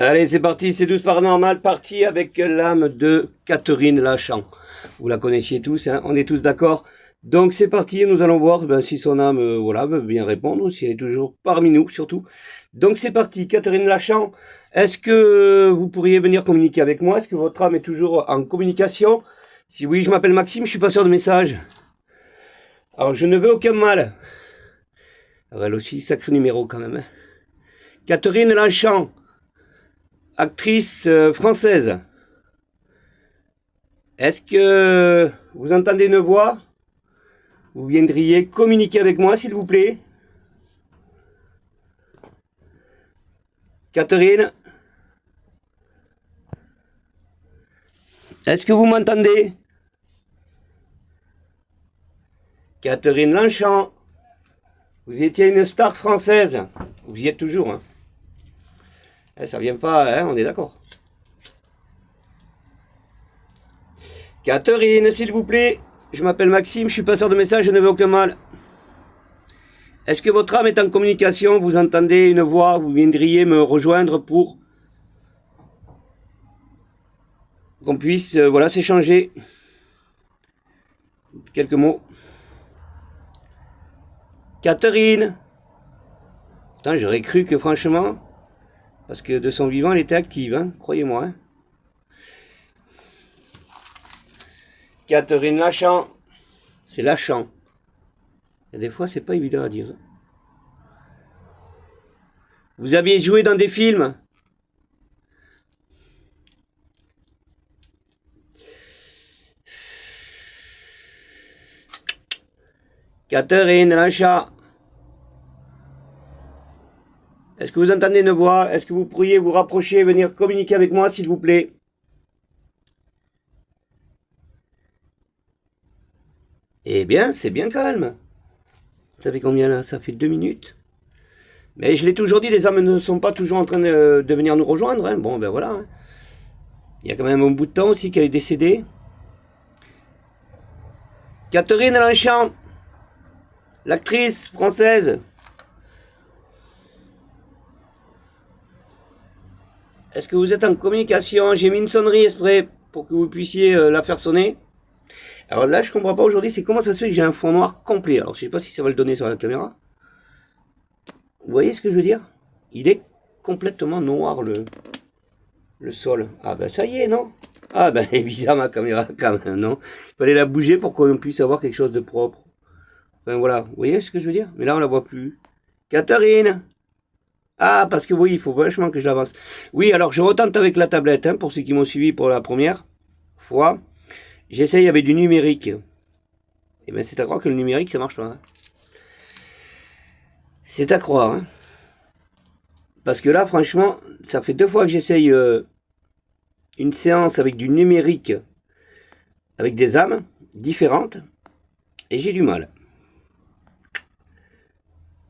Allez, c'est parti, c'est 12 paranormal, parti avec l'âme de Catherine Lachant. Vous la connaissiez tous, hein, on est tous d'accord. Donc c'est parti, nous allons voir si son âme veut bien répondre, si elle est toujours parmi nous surtout. Donc c'est parti, Catherine Lachant, est-ce que vous pourriez venir communiquer avec moi? Est-ce que votre âme est toujours en communication? Si oui, je m'appelle Maxime, je suis passeur de message. Alors je ne veux aucun mal. Alors, elle aussi, sacré numéro quand même. Hein. Catherine Lachant. Actrice française. Est-ce que vous entendez une voix? Vous viendriez communiquer avec moi, s'il vous plaît? Catherine? Est-ce que vous m'entendez? Catherine Lachant. Vous étiez une star française. Vous y êtes toujours, hein? Ça vient pas, hein, on est d'accord. Catherine, s'il vous plaît. Je m'appelle Maxime, je suis passeur de message, je ne veux aucun mal. Est-ce que votre âme est en communication? Vous entendez une voix? Vous viendriez me rejoindre pour qu'on puisse s'échanger quelques mots. Catherine. Putain, j'aurais cru que franchement, parce que de son vivant, elle était active, hein, croyez-moi. Hein. Catherine Lachant. C'est Lachant. Et des fois, c'est pas évident à dire. Vous aviez joué dans des films? Catherine Lachant. Est-ce que vous entendez une voix? Est-ce que vous pourriez vous rapprocher et venir communiquer avec moi, s'il vous plaît? Eh bien, c'est bien calme. Vous savez combien là? Ça fait 2 minutes. Mais je l'ai toujours dit, les âmes ne sont pas toujours en train de venir nous rejoindre. Hein. Bon, ben voilà. Hein. Il y a quand même un bout de temps aussi qu'elle est décédée. Catherine Lachant, l'actrice française. Est-ce que vous êtes en communication? J'ai mis une sonnerie exprès pour que vous puissiez la faire sonner. Alors là, je comprends pas aujourd'hui, c'est comment ça se fait que j'ai un fond noir complet. Alors je sais pas si ça va le donner sur la caméra. Vous voyez ce que je veux dire? Il est complètement noir le sol. Ah ben ça y est, non? Ah ben elle est bizarre ma caméra quand même, non? Il fallait la bouger pour qu'on puisse avoir quelque chose de propre. Enfin voilà, vous voyez ce que je veux dire? Mais là on la voit plus. Catherine! Ah, parce que oui, il faut vachement que j'avance. Oui, alors je retente avec la tablette, hein, pour ceux qui m'ont suivi pour la première fois. J'essaye avec du numérique. Et bien c'est à croire que le numérique ça marche pas. Hein. C'est à croire. Hein. Parce que là, franchement, ça fait 2 fois que j'essaye une séance avec du numérique, avec des âmes différentes, et j'ai du mal.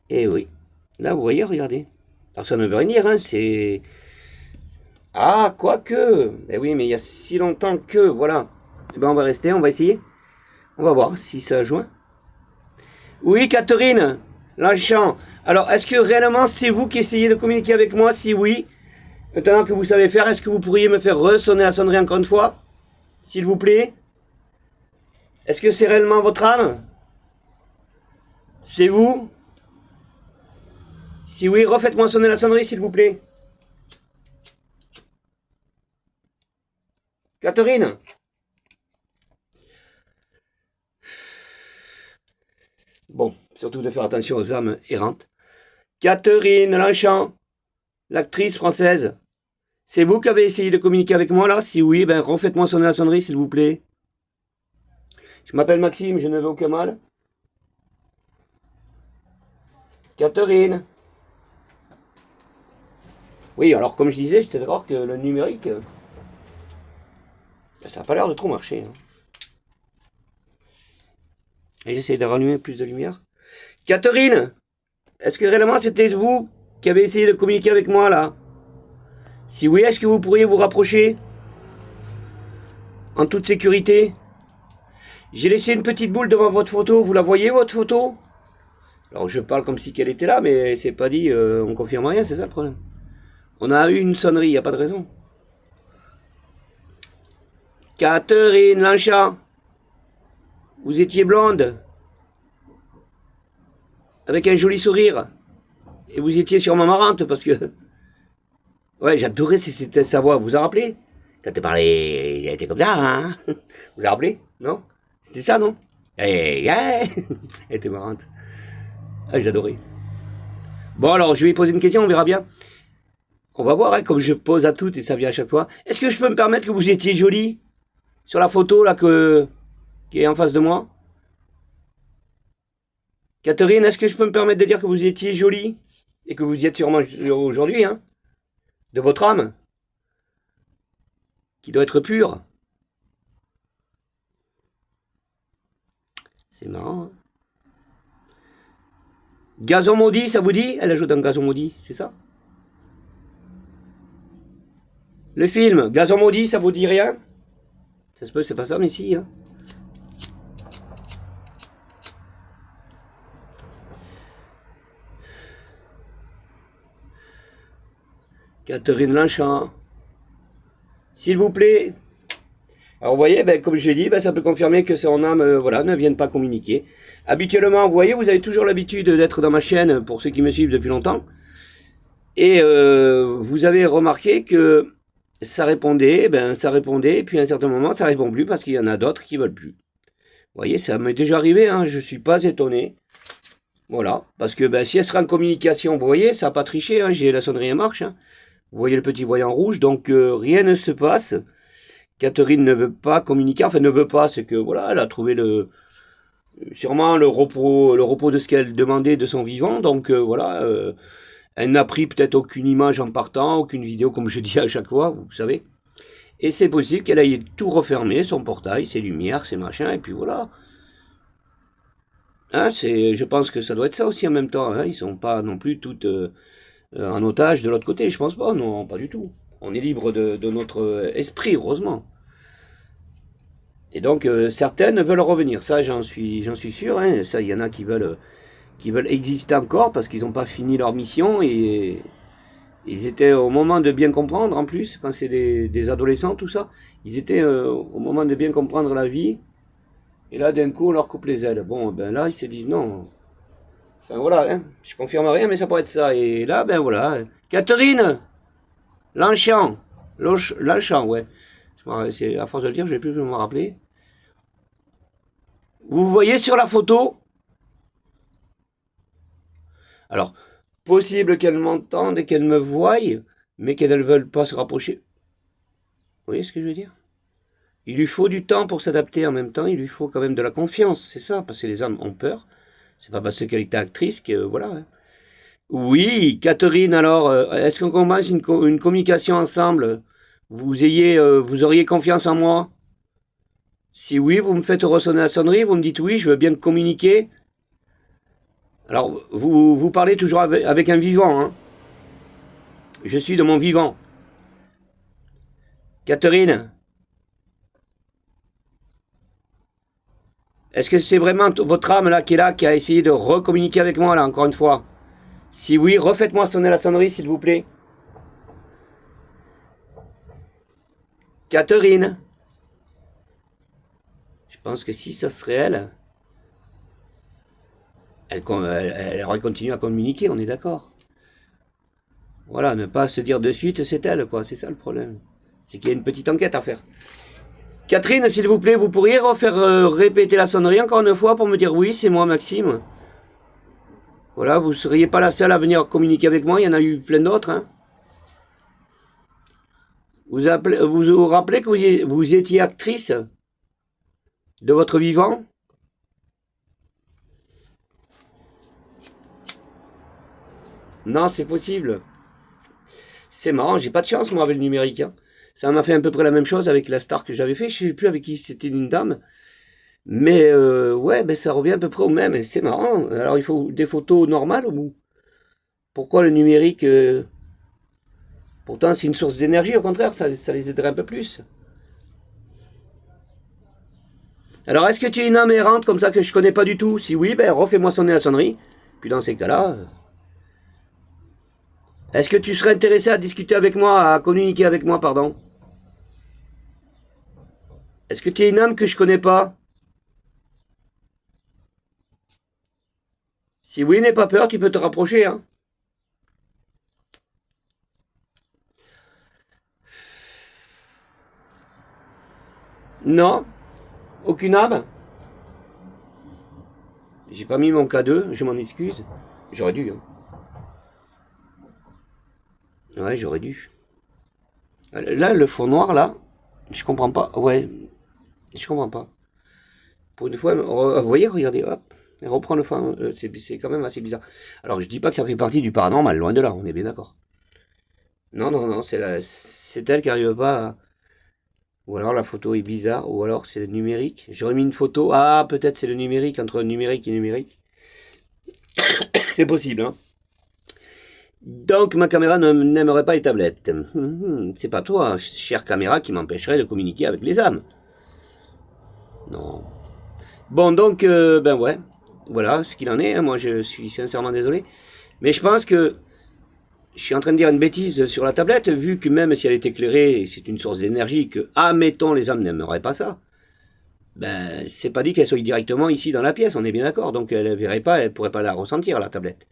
Et oui. Là, vous voyez, regardez. Alors ça ne veut rien dire, hein, c'est... Ah, quoique. Eh oui, mais il y a si longtemps que, voilà. Eh ben, on va rester, on va essayer. On va voir si ça joint. Oui, Catherine Lachant. Alors, est-ce que réellement c'est vous qui essayez de communiquer avec moi? Si oui, maintenant que vous savez faire, est-ce que vous pourriez me faire ressonner la sonnerie encore une fois? S'il vous plaît? Est-ce que c'est réellement votre âme? C'est vous? Si oui, refaites-moi sonner la sonnerie, s'il vous plaît. Catherine? Bon, surtout de faire attention aux âmes errantes. Catherine Lachant, l'actrice française. C'est vous qui avez essayé de communiquer avec moi là? Si oui, ben refaites-moi sonner la sonnerie, s'il vous plaît. Je m'appelle Maxime, je ne veux aucun mal. Catherine. Oui, alors comme je disais, c'est d'accord que le numérique, ça n'a pas l'air de trop marcher. Hein. Et j'essaie de rallumer plus de lumière. Catherine, est-ce que réellement c'était vous qui avez essayé de communiquer avec moi là? Si oui, est-ce que vous pourriez vous rapprocher en toute sécurité? J'ai laissé une petite boule devant votre photo, vous la voyez votre photo? Alors je parle comme si qu'elle était là, mais c'est pas dit, on confirme rien, c'est ça le problème. On a eu une sonnerie, il n'y a pas de raison. Catherine Lanchat, vous étiez blonde, avec un joli sourire, et vous étiez sûrement marrante, parce que... Ouais, j'adorais c'était sa voix, vous vous en rappelez? Quand elle parlait, elle était comme ça, hein? Vous vous en rappelez? Non? C'était ça, non? Elle était marrante. Ah, j'adorais. Bon, alors, je vais lui poser une question, on verra bien. On va voir, hein, comme je pose à toutes, et ça vient à chaque fois. Est-ce que je peux me permettre que vous étiez jolie sur la photo, là, qui est en face de moi? Catherine, est-ce que je peux me permettre de dire que vous étiez jolie? Et que vous y êtes sûrement aujourd'hui, hein? De votre âme? Qui doit être pure? C'est marrant, hein? Gazon maudit, ça vous dit? Elle ajoute un gazon maudit, c'est ça? Le film, Gazon maudit, ça vous dit rien? Ça se peut, c'est pas ça, mais si, hein? Catherine Lanchat. S'il vous plaît. Alors vous voyez, ben, comme je l'ai dit, ben, ça peut confirmer que son âme voilà, ne vienne pas communiquer. Habituellement, vous voyez, vous avez toujours l'habitude d'être dans ma chaîne, pour ceux qui me suivent depuis longtemps. Et vous avez remarqué que ça répondait, et puis à un certain moment, ça répond plus parce qu'il y en a d'autres qui veulent plus. Vous voyez, ça m'est déjà arrivé, hein, je suis pas étonné. Voilà, parce que ben, si elle sera en communication, vous voyez, ça n'a pas triché, hein, j'ai la sonnerie en marche. Hein. Vous voyez le petit voyant rouge, donc rien ne se passe. Catherine ne veut pas communiquer, enfin ne veut pas, c'est que voilà, elle a trouvé sûrement le repos de ce qu'elle demandait de son vivant, donc voilà, elle n'a pris peut-être aucune image en partant, aucune vidéo comme je dis à chaque fois, vous savez. Et c'est possible qu'elle ait tout refermé, son portail, ses lumières, ses machins, et puis voilà. Hein, je pense que ça doit être ça aussi en même temps, hein, ils sont pas non plus toutes en otage de l'autre côté, je pense pas, non, pas du tout. On est libre de notre esprit, heureusement. Et donc certaines veulent revenir, ça j'en suis sûr. Hein. Ça, il y en a qui veulent exister encore parce qu'ils n'ont pas fini leur mission et ils étaient au moment de bien comprendre en plus, quand c'est des adolescents tout ça, ils étaient au moment de bien comprendre la vie. Et là d'un coup on leur coupe les ailes. Bon ben là ils se disent non. Enfin voilà, hein. Je confirme rien mais ça pourrait être ça. Et là ben voilà, Catherine Lanchamp, Lanchamp, ouais. C'est à force de le dire, je ne vais plus me rappeler. Vous voyez sur la photo? Alors, possible qu'elles m'entendent et qu'elles me voient, mais qu'elles ne veulent pas se rapprocher. Vous voyez ce que je veux dire? Il lui faut du temps pour s'adapter en même temps, il lui faut quand même de la confiance, c'est ça, parce que les âmes ont peur. C'est pas parce qu'elle est actrice que voilà. Hein. Oui, Catherine, alors, est-ce qu'on commence une communication ensemble? Vous auriez confiance en moi? Si oui, vous me faites ressonner la sonnerie, vous me dites oui, je veux bien communiquer. Alors, vous parlez toujours avec un vivant, hein. Je suis de mon vivant. Catherine, est-ce que c'est vraiment votre âme là qui est là, qui a essayé de recommuniquer avec moi là, encore une fois? Si oui, refaites-moi sonner la sonnerie, s'il vous plaît. Catherine. Je pense que si ça serait elle aurait continué à communiquer, on est d'accord. Voilà, ne pas se dire de suite c'est elle, quoi. C'est ça le problème. C'est qu'il y a une petite enquête à faire. Catherine, s'il vous plaît, vous pourriez refaire répéter la sonnerie encore une fois pour me dire oui, c'est moi, Maxime. Voilà, vous ne seriez pas la seule à venir communiquer avec moi, il y en a eu plein d'autres. Hein. Vous rappelez que vous étiez actrice de votre vivant? Non, c'est possible. C'est marrant, j'ai pas de chance moi avec le numérique. Hein. Ça m'a fait à peu près la même chose avec la star que j'avais fait. Je sais plus avec qui c'était une dame. Mais ouais, ben ça revient à peu près au même. C'est marrant. Alors il faut des photos normales ou pourquoi le numérique pourtant c'est une source d'énergie, au contraire, ça les aiderait un peu plus. Alors est-ce que tu es une âme errante comme ça que je connais pas du tout? Si oui, ben refais-moi sonner la sonnerie. Puis dans ces cas-là, Est-ce que tu serais intéressé à discuter avec moi, à communiquer avec moi, pardon? Est-ce que tu es une âme que je connais pas? Si oui, n'aie pas peur, tu peux te rapprocher, hein. Non, aucune âme. J'ai pas mis mon K2, je m'en excuse. J'aurais dû, hein. Ouais, j'aurais dû. Là, le fond noir, là, je comprends pas. Ouais, je comprends pas. Pour une fois, vous voyez, regardez, hop, elle reprend le fond. C'est quand même assez bizarre. Alors, je dis pas que ça fait partie du paranormal, loin de là, on est bien d'accord. Non, non, non, c'est elle qui arrive pas à... Ou alors la photo est bizarre, ou alors c'est le numérique. J'aurais mis une photo. Ah, peut-être c'est le numérique, entre numérique et numérique. C'est possible, hein. Donc ma caméra n'aimerait pas les tablettes. C'est pas toi, chère caméra, qui m'empêcherait de communiquer avec les âmes. Non. Bon, donc, ben ouais. Voilà ce qu'il en est, hein. Moi je suis sincèrement désolé. Mais je pense que je suis en train de dire une bêtise sur la tablette, vu que même si elle est éclairée, c'est une source d'énergie, que, admettons, les âmes n'aimeraient pas ça. Ben, c'est pas dit qu'elle soit directement ici dans la pièce, on est bien d'accord. Donc elle ne verrait pas, elle pourrait pas la ressentir, la tablette.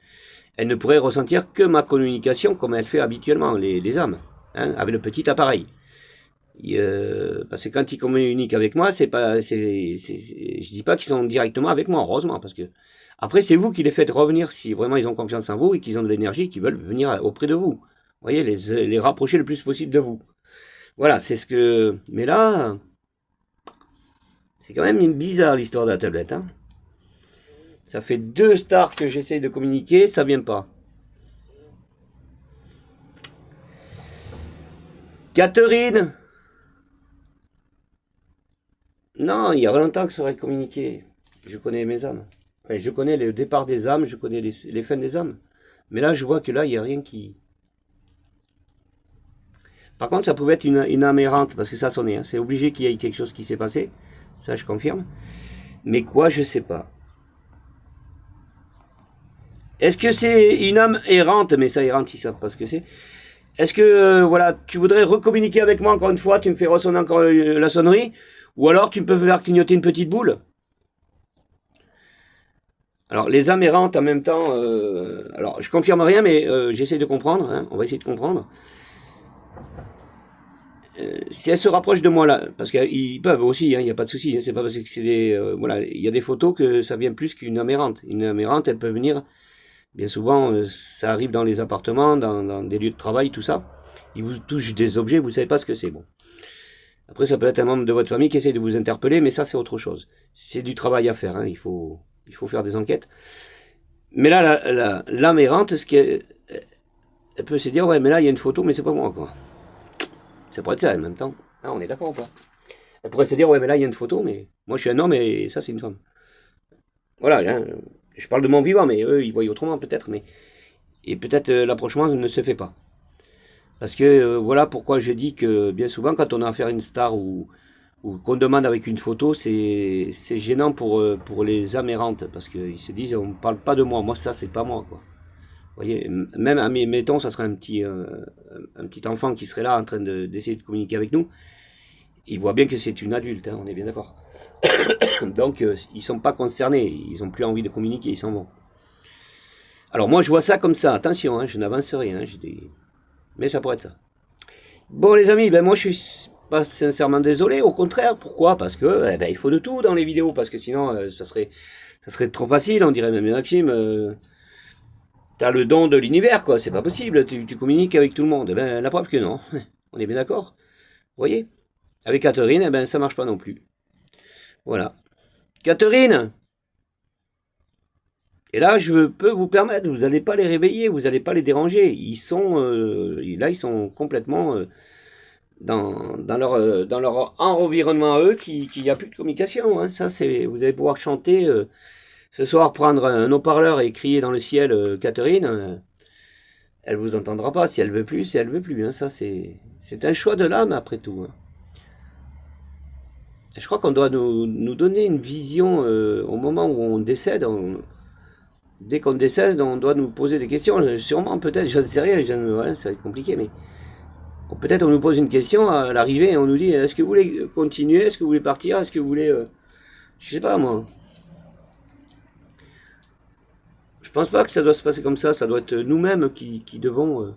Elle ne pourrait ressentir que ma communication comme elle fait habituellement, les âmes, hein, avec le petit appareil. Parce que quand ils communiquent avec moi, c'est pas, je dis pas qu'ils sont directement avec moi, heureusement, parce que après c'est vous qui les faites revenir si vraiment ils ont confiance en vous et qu'ils ont de l'énergie, qu'ils veulent venir auprès de vous. Vous voyez, les rapprocher le plus possible de vous. Voilà, c'est ce que. Mais là, c'est quand même bizarre l'histoire de la tablette, hein. Ça fait 2 stars que j'essaye de communiquer, ça vient pas. Catherine! Non, il y a longtemps que ça aurait communiqué. Je connais mes âmes. Enfin, je connais le départ des âmes, je connais les fins des âmes. Mais là, je vois que là, il n'y a rien qui... Par contre, ça pouvait être une âme errante, parce que ça sonnait, hein. C'est obligé qu'il y ait quelque chose qui s'est passé. Ça, je confirme. Mais quoi, je sais pas. Est-ce que c'est une âme errante? Mais ça, errante, ils savent pas ce que c'est. Est-ce que, voilà, tu voudrais recommuniquer avec moi encore une fois? Tu me fais ressonner encore la sonnerie? Ou alors, tu peux faire clignoter une petite boule? Alors, les âmes errantes en même temps, alors je confirme rien, mais j'essaie de comprendre, hein, on va essayer de comprendre. Si elles se rapprochent de moi là, parce qu'ils peuvent aussi, hein, il n'y a pas de souci, hein, c'est pas parce que c'est des, voilà, il y a des photos que ça vient plus qu'une âme errante. Une âme errante, elle peut venir, bien souvent, ça arrive dans les appartements, dans des lieux de travail, tout ça. Ils vous touchent des objets, vous savez pas ce que c'est, bon. Après, ça peut être un membre de votre famille qui essaie de vous interpeller, mais ça, c'est autre chose. C'est du travail à faire, hein, il faut faire des enquêtes. Mais là, l'âme errante, elle peut se dire, ouais, mais là, il y a une photo, mais c'est pas moi, quoi. Ça pourrait être ça, en même temps. Ah, on est d'accord ou pas? Elle pourrait se dire, ouais, mais là, il y a une photo, mais moi, je suis un homme et ça, c'est une femme. Voilà, hein, je parle de mon vivant, mais eux, ils voient autrement, peut-être, mais... Et peut-être l'approchement ne se fait pas. Parce que, voilà pourquoi je dis que, bien souvent, quand on a affaire à une star ou qu'on demande avec une photo, c'est gênant pour les âmes errantes, parce qu'ils se disent, on ne parle pas de moi, moi, ça, c'est pas moi, quoi. Vous voyez, même, mettons, ça serait un petit enfant qui serait là en train d'essayer de communiquer avec nous. Il voit bien que c'est une adulte, hein, on est bien d'accord. Donc, ils sont pas concernés, ils ont plus envie de communiquer, ils s'en vont. Alors, moi, je vois ça comme ça, attention, hein, je n'avance rien, mais ça pourrait être ça. Bon, les amis, ben moi, je suis pas sincèrement désolé, au contraire, pourquoi? Parce que, il faut de tout dans les vidéos, parce que sinon, ça serait trop facile, on dirait même Maxime, t'as le don de l'univers, quoi, c'est pas possible, tu communiques avec tout le monde. Eh ben, la preuve que non. On est bien d'accord? Vous voyez? Avec Catherine, eh ben, ça marche pas non plus. Voilà. Catherine! Et là, je peux vous permettre, vous n'allez pas les réveiller, vous n'allez pas les déranger. Là, ils sont complètement dans leur environnement à eux, qu'il n'y a plus de communication, hein. Ça, vous allez pouvoir chanter ce soir, prendre un haut-parleur et crier dans le ciel, Catherine. Elle vous entendra pas si elle veut plus, si elle veut plus, hein. Ça, c'est un choix de l'âme après tout, hein. Je crois qu'on doit nous donner une vision au moment où on décède. dès qu'on décède, on doit nous poser des questions. Sûrement, peut-être, je ne sais rien, voilà, ça va être compliqué, mais peut-être on nous pose une question à l'arrivée et on nous dit est-ce que vous voulez continuer, est-ce que vous voulez partir, est-ce que vous voulez... je sais pas, moi. Je pense pas que ça doit se passer comme ça doit être nous-mêmes qui devons...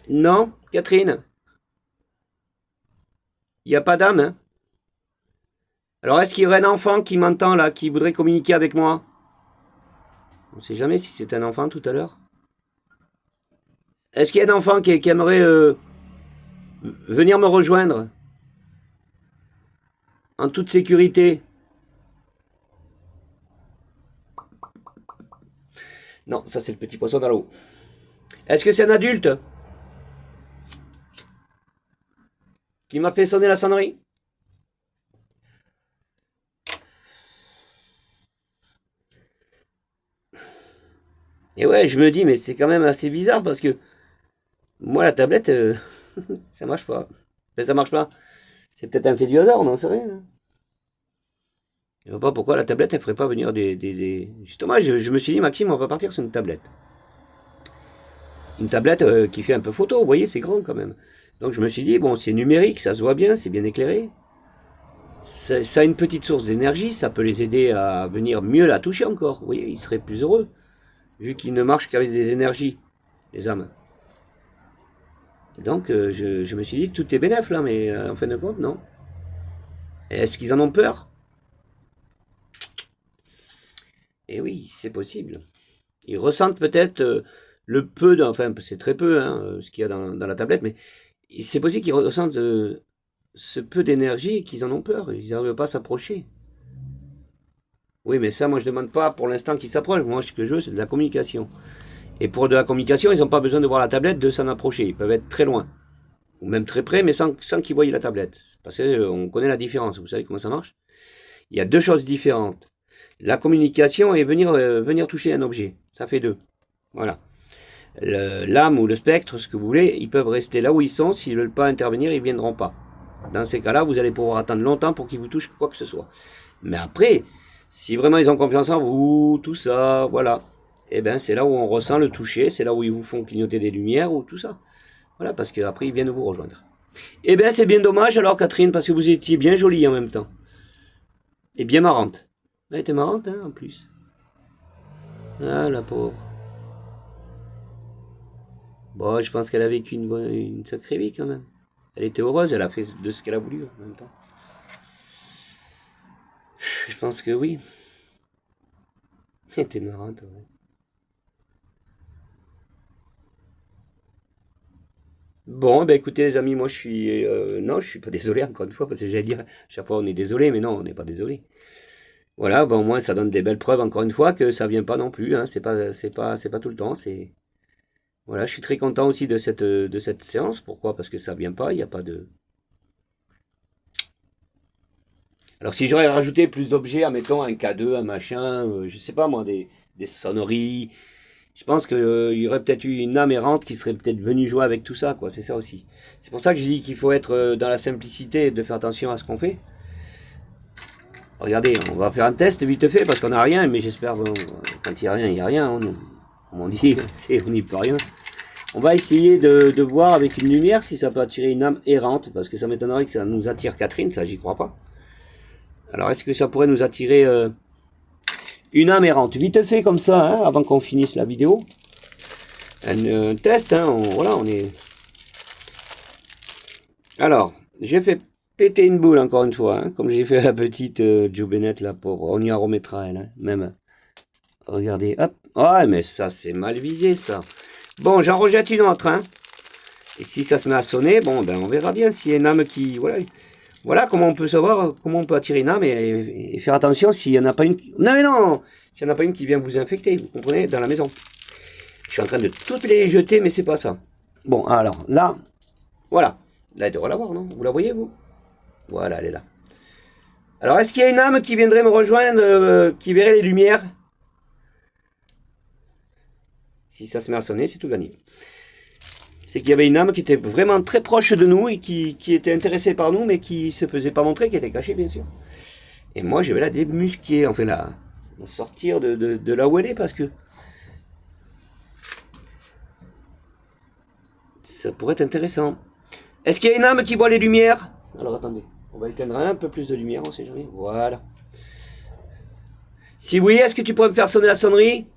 Non, Catherine, il n'y a pas d'âme, hein. Alors, est-ce qu'il y aurait un enfant qui m'entend là, qui voudrait communiquer avec moi? On ne sait jamais si c'est un enfant tout à l'heure. Est-ce qu'il y a un enfant qui aimerait venir me rejoindre en toute sécurité? Non, ça c'est le petit poisson dans l'eau. Est-ce que c'est un adulte qui m'a fait sonner la sonnerie? Et ouais, je me dis, mais c'est quand même assez bizarre parce que moi, la tablette, ça marche pas. Mais ça marche pas. C'est peut-être un fait du hasard, on n'en sait rien. Je vois pas pourquoi la tablette, elle ferait pas venir des... Justement, je me suis dit, Maxime, on va partir sur une tablette. Une tablette qui fait un peu photo, vous voyez, c'est grand quand même. Donc je me suis dit, bon, c'est numérique, ça se voit bien, c'est bien éclairé. Ça a une petite source d'énergie, ça peut les aider à venir mieux la toucher encore. Vous voyez, ils seraient plus heureux, vu qu'ils ne marchent qu'avec des énergies, les âmes. Et donc je me suis dit, tout est bénef là, mais en fin de compte, non. Est-ce qu'ils en ont peur? Eh oui, c'est possible. Ils ressentent peut-être le peu, enfin c'est très peu hein, ce qu'il y a dans la tablette, mais c'est possible qu'ils ressentent ce peu d'énergie et qu'ils en ont peur, ils n'arrivent pas à s'approcher. Oui, mais ça, moi je demande pas pour l'instant qu'ils s'approchent, moi ce que je veux c'est de la communication. Et pour de la communication, ils n'ont pas besoin de voir la tablette, de s'en approcher, ils peuvent être très loin, ou même très près, mais sans qu'ils voient la tablette, parce qu'on connaît la différence, vous savez comment ça marche? Il y a deux choses différentes. La communication et venir toucher un objet, ça fait deux. Voilà. L'âme ou le spectre, ce que vous voulez, ils peuvent rester là où ils sont. S'ils ne veulent pas intervenir, ils ne viendront pas. Dans ces cas-là, vous allez pouvoir attendre longtemps pour qu'ils vous touchent quoi que ce soit. Mais après, si vraiment ils ont confiance en vous, tout ça, voilà. Eh bien, c'est là où on ressent le toucher, c'est là où ils vous font clignoter des lumières ou tout ça. Voilà, parce qu'après, ils viennent vous rejoindre. Eh bien, c'est bien dommage alors, Catherine, parce que vous étiez bien jolie en même temps. Et bien marrante. Elle était marrante, hein, en plus. Ah, la pauvre. Bon, je pense qu'elle a vécu une sacrée vie quand même. Elle était heureuse, elle a fait de ce qu'elle a voulu en même temps. Je pense que oui. Elle était marrante, ouais. Bon, ben écoutez les amis, moi je suis... non, je suis pas désolé encore une fois, parce que j'allais dire, chaque fois on est désolé, mais non, on n'est pas désolé. Voilà, ben au moins ça donne des belles preuves encore une fois que ça vient pas non plus, hein, c'est pas tout le temps, c'est... Voilà, je suis très content aussi de cette séance. Pourquoi? Parce que ça vient pas, il n'y a pas de... Alors si j'aurais rajouté plus d'objets, admettons un K2, un machin, je sais pas moi, des sonneries, je pense qu'il y aurait peut-être eu une âme errante qui serait peut-être venue jouer avec tout ça, quoi. C'est ça aussi. C'est pour ça que je dis qu'il faut être dans la simplicité et de faire attention à ce qu'on fait. Regardez, on va faire un test vite fait parce qu'on n'a rien, mais j'espère, bon, quand il n'y a rien, il n'y a rien. Comme on dit, on n'y peut rien. On va essayer de voir avec une lumière si ça peut attirer une âme errante, parce que ça m'étonnerait que ça nous attire Catherine, ça j'y crois pas. Alors est-ce que ça pourrait nous attirer une âme errante? Vite fait comme ça, hein, avant qu'on finisse la vidéo. Un test, hein, voilà, on est... Alors, j'ai fait péter une boule encore une fois, hein, comme j'ai fait à la petite Joe Bennett, là, pauvre. On y en remettra elle, hein, même. Regardez, hop. Ouais, mais ça c'est mal visé, ça. Bon, j'en rejette une autre, hein. Et si ça se met à sonner, bon, ben on verra bien s'il y a une âme qui... Voilà, voilà comment on peut savoir, comment on peut attirer une âme et faire attention s'il n'y en a pas une... Non, mais non, s'il n'y en a pas une qui vient vous infecter, vous comprenez, dans la maison. Je suis en train de toutes les jeter, mais c'est pas ça. Bon, alors, là, voilà. Là, elle devrait la voir, non? Vous la voyez, vous? Voilà, elle est là. Alors, est-ce qu'il y a une âme qui viendrait me rejoindre, qui verrait les lumières? Si ça se met à sonner, c'est tout gagné. C'est qu'il y avait une âme qui était vraiment très proche de nous et qui était intéressée par nous, mais qui se faisait pas montrer, qui était cachée, bien sûr. Et moi, je vais la démusquer, enfin la sortir de là où elle est, parce que ça pourrait être intéressant. Est-ce qu'il y a une âme qui voit les lumières? Alors attendez, on va éteindre un peu plus de lumière, on sait jamais. Voilà. Si oui, est-ce que tu pourrais me faire sonner la sonnerie?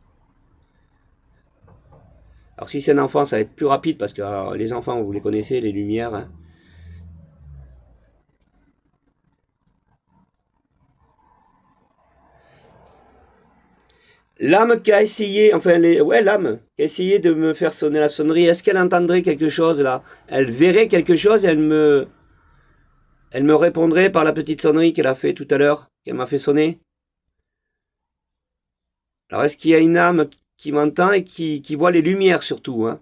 Alors si c'est un enfant, ça va être plus rapide, parce que alors, les enfants, vous les connaissez, les lumières. Hein. L'âme qui a essayé, enfin, ouais, l'âme qui a essayé de me faire sonner la sonnerie, est-ce qu'elle entendrait quelque chose là? Elle verrait quelque chose et elle me répondrait par la petite sonnerie qu'elle a fait tout à l'heure, qu'elle m'a fait sonner? Alors est-ce qu'il y a une âme qui m'entend et qui voit les lumières surtout, hein?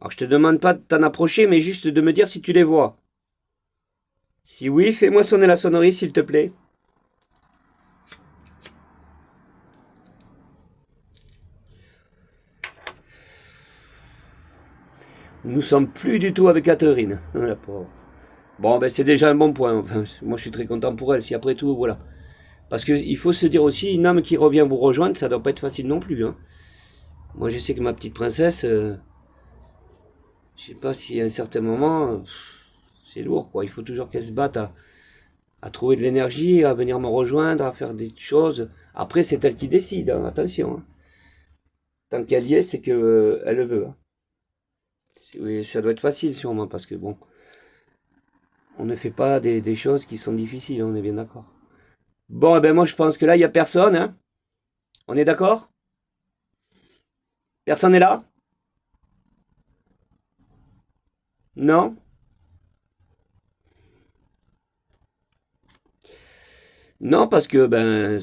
Alors je te demande pas de t'en approcher, mais juste de me dire si tu les vois. Si oui, fais-moi sonner la sonnerie s'il te plaît. Nous sommes plus du tout avec Catherine. La pauvre. Bon, ben c'est déjà un bon point. Enfin, moi, je suis très content pour elle. Si après tout, voilà. Parce qu'il faut se dire aussi, une âme qui revient vous rejoindre, ça doit pas être facile non plus. Hein. Moi, je sais que ma petite princesse, je sais pas si à un certain moment, c'est lourd, quoi. Il faut toujours qu'elle se batte à trouver de l'énergie, à venir me rejoindre, à faire des choses. Après, c'est elle qui décide. Hein, attention. Hein. Tant qu'elle y est, c'est que elle le veut. Hein. Oui, ça doit être facile sûrement parce que bon, on ne fait pas des choses qui sont difficiles, on est bien d'accord. Bon, eh ben moi je pense que là il n'y a personne, hein. On est d'accord? Personne n'est là? Non? Non, parce que ben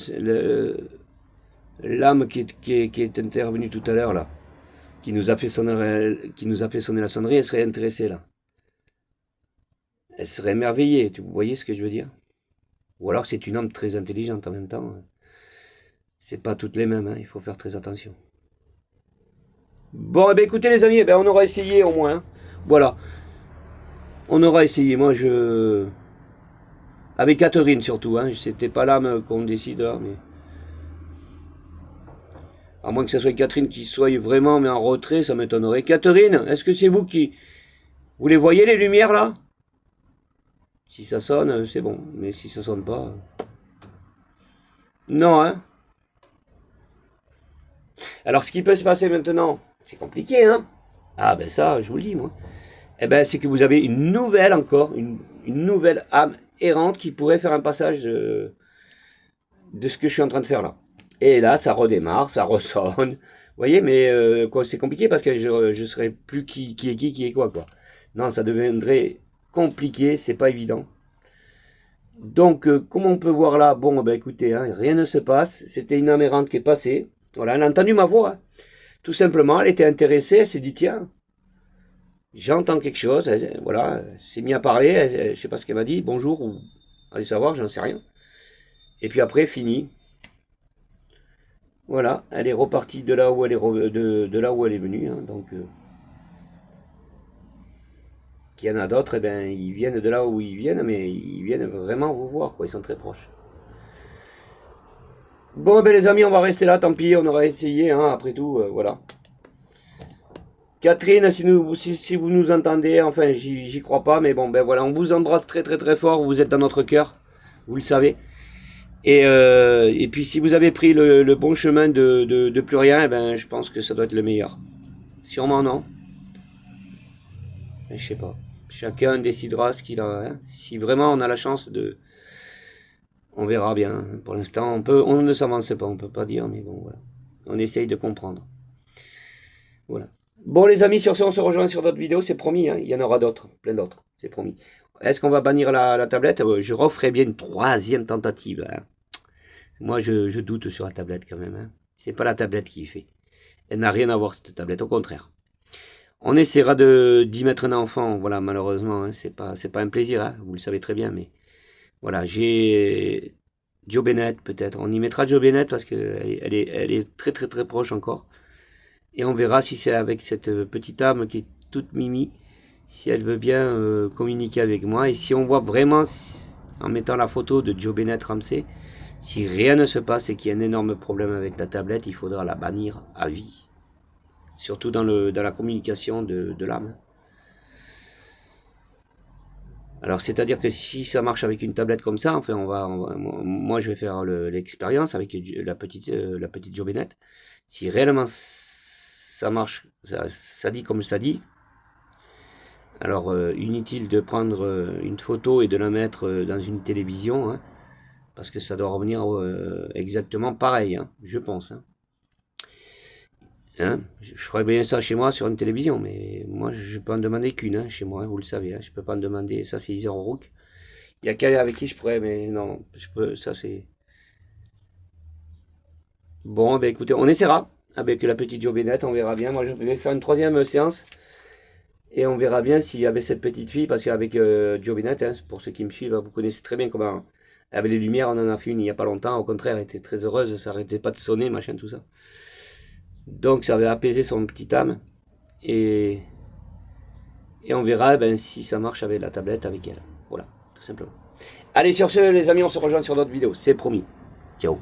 l'âme qui est intervenue tout à l'heure là, qui nous a fait sonner la sonnerie, elle serait intéressée là. Elle serait émerveillée, vous voyez ce que je veux dire? Ou alors c'est une âme très intelligente en même temps. C'est pas toutes les mêmes, hein, il faut faire très attention. Bon, eh ben écoutez les amis, eh ben, on aura essayé au moins. Hein. Voilà, on aura essayé. Moi, je... Avec Catherine surtout, hein. C'était pas l'âme qu'on décide là, mais... À moins que ce soit Catherine qui soit vraiment mais en retrait, ça m'étonnerait. Catherine, est-ce que c'est vous qui... Vous les voyez les lumières là? Si ça sonne, c'est bon. Mais si ça sonne pas... Non, hein. Alors ce qui peut se passer maintenant, c'est compliqué, hein. Ah ben ça, je vous le dis, moi. Eh ben c'est que vous avez une nouvelle encore, une nouvelle âme errante qui pourrait faire un passage de ce que je suis en train de faire là. Et là, ça redémarre, ça ressonne. Vous voyez, mais quoi, c'est compliqué parce que je serais plus qui est quoi. Non, ça deviendrait compliqué, c'est pas évident. Donc, comme on peut voir là, bon, ben écoutez, hein, rien ne se passe. C'était une âme errante qui est passée. Voilà, elle a entendu ma voix. Hein. Tout simplement, elle était intéressée, elle s'est dit, tiens, j'entends quelque chose. Voilà, elle s'est mise à parler, je sais pas ce qu'elle m'a dit, bonjour, ou allez savoir, j'en sais rien. Et puis après, fini. Voilà, elle est repartie de là où elle est, de là où elle est venue. Hein, donc, qu'il y en a d'autres, eh ben, ils viennent de là où ils viennent, mais ils viennent vraiment vous voir, quoi. Ils sont très proches. Bon, ben les amis, on va rester là, tant pis, on aura essayé, hein, après tout, voilà. Catherine, si vous nous entendez, enfin, j'y crois pas, mais bon, ben voilà, on vous embrasse très très très fort, vous êtes dans notre cœur, vous le savez. Et puis si vous avez pris le bon chemin de plus rien, eh ben, je pense que ça doit être le meilleur. Sûrement non. Mais je sais pas. Chacun décidera ce qu'il a. Hein. Si vraiment on a la chance de... On verra bien. Pour l'instant, on ne s'avance pas, on peut pas dire, mais bon, voilà. On essaye de comprendre. Voilà. Bon les amis, sur ce, on se rejoint sur d'autres vidéos, c'est promis, hein. Il y en aura d'autres, plein d'autres, c'est promis. Est-ce qu'on va bannir la tablette? Je referai bien une troisième tentative. Hein. Moi, je doute sur la tablette quand même. Hein. C'est pas la tablette qui fait. Elle n'a rien à voir, cette tablette, au contraire. On essaiera d'y mettre un enfant, voilà, malheureusement, hein, c'est pas un plaisir, hein, vous le savez très bien, mais voilà, j'ai Joe Bennett peut-être, on y mettra Joe Bennett parce qu'elle est très très très proche encore, et on verra si c'est avec cette petite âme qui est toute mimi, si elle veut bien communiquer avec moi, et si on voit vraiment en mettant la photo de Joe Bennett Ramsey. Si rien ne se passe et qu'il y a un énorme problème avec la tablette, il faudra la bannir à vie. Surtout dans la communication de l'âme. Alors, c'est-à-dire que si ça marche avec une tablette comme ça, enfin, moi, je vais faire l'expérience avec la petite Joe Bennett. Si réellement ça marche, ça dit comme ça dit, alors inutile de prendre une photo et de la mettre dans une télévision, hein, parce que ça doit revenir exactement pareil, hein, je pense. Hein, je ferais bien ça chez moi sur une télévision, mais moi je peux en demander qu'une, hein, chez moi, vous le savez, hein, je peux pas en demander, ça c'est Isero Rook. Il y a quelqu'un avec qui je pourrais, mais non, je peux, ça c'est... Bon, ben écoutez, on essaiera avec la petite Joe Bennett, on verra bien. Moi je vais faire une troisième séance, et on verra bien s'il y avait cette petite fille, parce qu'avec Joe Bennett, hein, pour ceux qui me suivent, vous connaissez très bien comment... Avec les lumières, on en a fait une il n'y a pas longtemps, au contraire, elle était très heureuse, ça arrêtait pas de sonner, machin, tout ça. Donc ça avait apaisé son petit âme. Et on verra si ça marche avec la tablette avec elle. Voilà, tout simplement. Allez, sur ce, les amis, on se rejoint sur d'autres vidéos. C'est promis. Ciao.